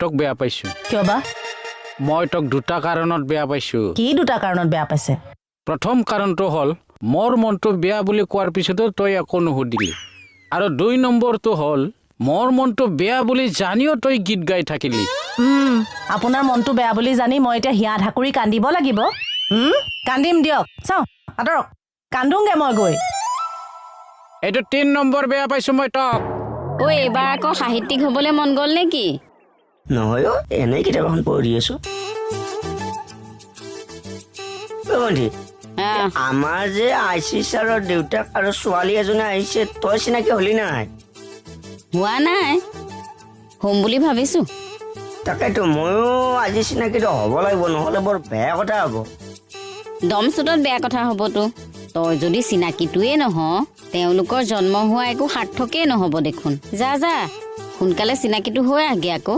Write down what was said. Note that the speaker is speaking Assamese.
তোক বেয়া পাইছো কিয় বা মই তোক দুটা কাৰণত বেয়া পাইছো কি দুটা কাৰণত বেয়া পাইছে প্ৰথম কাৰণটো হ'ল মোৰ মনটো বেয়া বুলি কোৱাৰ পিছতো তই একো নুসুধিলি আৰু 2 নম্বৰটো হ'ল মোৰ মনটো বেয়া বুলি জানিও তই গীত গাই থাকিলি আপোনাৰ মনটো বেয়া বুলি জানি মই এতিয়া হিয়া ধাকুৰি কান্দিব লাগিব কান্দিম দিয়ক চাওঁ আঁতৰক কান্দোংগে মই গৈ এইটো 3 নম্বৰ বেয়া পাইছো মই তোক ঐ এইবাৰ আকৌ সাহিত্যিক হ'বলৈ মন গ'ল নেকি নহয় এনেই কিতাপখন পঢ়ি আছো ভণ্টি আমাৰ যে আইচি ছাৰৰ দেউতাক আৰু ছোৱালী এজনী আহিছে তই চিনাকি হলি নাই হোৱা নাই হ'ম বুলি ভাবিছো তাকেতো ময়ো আজি চিনাকিটো হ'ব লাগিব নহ'লে বৰ বেয়া কথা হ'ব দম চুটত বেয়া কথা হ'বতো তই যদি চিনাকিটোৱে নহ তেওঁলোকৰ জন্ম হোৱা একো সাৰ্থকেই নহ'ব দেখোন যা সোনকালে চিনাকিটো হৈ আহগে আকৌ